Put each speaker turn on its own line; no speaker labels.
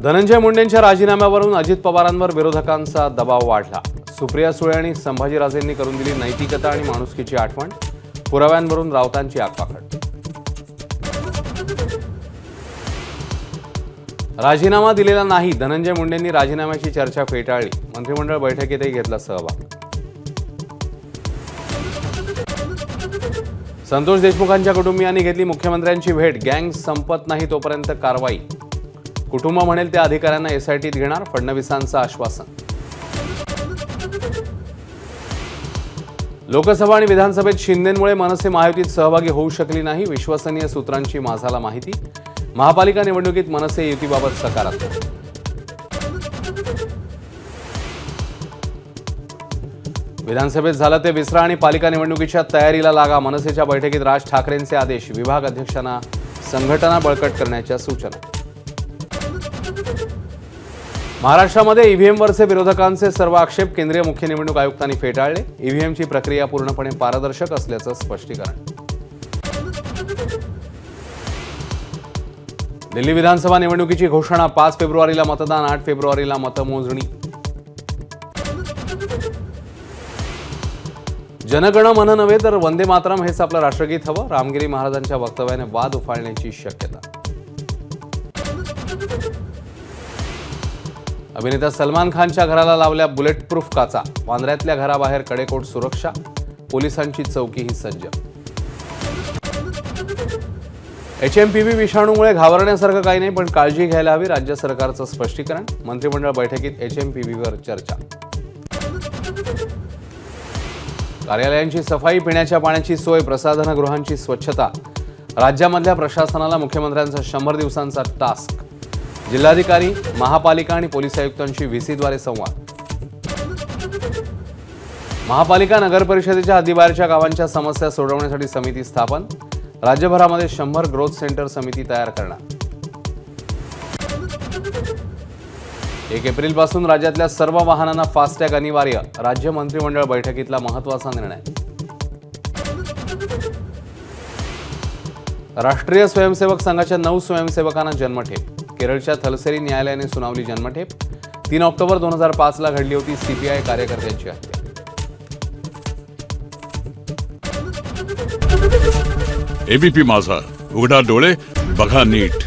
धनंजय मुंडेंच्या राजीनाम्यावरून अजित पवारांवर विरोधकांचा दबाव वाढला। सुप्रिया सुळे आणि संभाजीराजेंनी करून दिली नैतिकता आणि माणुसकीची आठवण। पुराव्यांवरून राऊतांची आगपाखड। राजीनामा दिलेला नाही, धनंजय मुंडेंनी राजीनाम्याची चर्चा फेटाळली। मंत्रिमंडळ बैठकीतही घेतला सहभाग। संतोष देशमुखांच्या कुटुंबियांनी घेतली मुख्यमंत्र्यांची भेट। गँग संपत नाही तोपर्यंत कारवाई। कुटुंब म्हणेल त्या अधिकाऱ्यांना एसआयटीत घेणार, फडणवीसांचं आश्वासन। लोकसभा आणि विधानसभेत शिंदेंमुळे मनसे महायुतीत सहभागी होऊ शकली नाही, विश्वसनीय सूत्रांची माझाला माहिती। महापालिका निवडणुकीत मनसे युतीबाबत सकारात्मक। विधानसभेत झालं ते विसरा आणि पालिका निवडणुकीच्या तयारीला लागा। मनसेच्या बैठकीत राज ठाकरेंचे आदेश, विभाग अध्यक्षांना संघटना बळकट करण्याच्या सूचना। महाराष्ट्रामध्ये ईव्हीएमवरचे विरोधकांचे सर्व आक्षेप केंद्रीय मुख्य निवडणूक आयुक्तांनी फेटाळले। ईव्हीएमची प्रक्रिया पूर्णपणे पारदर्शक असल्याचं स्पष्टीकरण। दिल्ली विधानसभा निवडणुकीची घोषणा, 5 फेब्रुवारीला मतदान, 8 फेब्रुवारीला मतमोजणी। जनगण मन नव्हे तर वंदे मातरम हेच आपलं राष्ट्रगीत हवं, रामगिरी महाराजांच्या वक्तव्याने वाद उफाळण्याची शक्यता। अभिनेता सलमान खानच्या घराला लावल्या बुलेट प्रूफ काचा, वांद्र्यातल्या घराबाहेर कडेकोट सुरक्षा, पोलिसांची चौकीही सज्ज। HMPV विषाणूमुळे घाबरण्यासारखं काही नाही, पण काळजी घ्यायला हवी, राज्य सरकारचं स्पष्टीकरण। मंत्रिमंडळ बैठकीत HMPVवर चर्चा। कार्यालयांची सफाई, पिण्याच्या पाण्याची सोय, प्रसाधनगृहांची स्वच्छता, राज्यामधल्या प्रशासनाला मुख्यमंत्र्यांचा 100 दिवसांचा टास्क। जिल्हाधिकारी, महापालिका आणि पोलीस आयुक्तांशी व्हीसीद्वारे संवाद। महापालिका नगर परिषदेच्या हद्दीबाहेरच्या गावांच्या समस्या सोडवण्यासाठी समिती स्थापन। राज्यभरामध्ये 100 ग्रोथ सेंटर समिती तयार करणार। 1 एप्रिलपासून राज्यातल्या सर्व वाहनांना फास्टॅग अनिवार्य, राज्य मंत्रिमंडळ बैठकीतला महत्त्वाचा निर्णय। राष्ट्रीय स्वयंसेवक संघाच्या 9 स्वयंसेवकांना जन्मठेप। केरळच्या थलसेरी न्यायालयाने सुनावली जन्मठेप। 3 ऑक्टोबर 2005 ला घडली होती CPI कार्यकर्त्यांची हत्या।
ABP माझा, उघडा डोळे बघा नीट।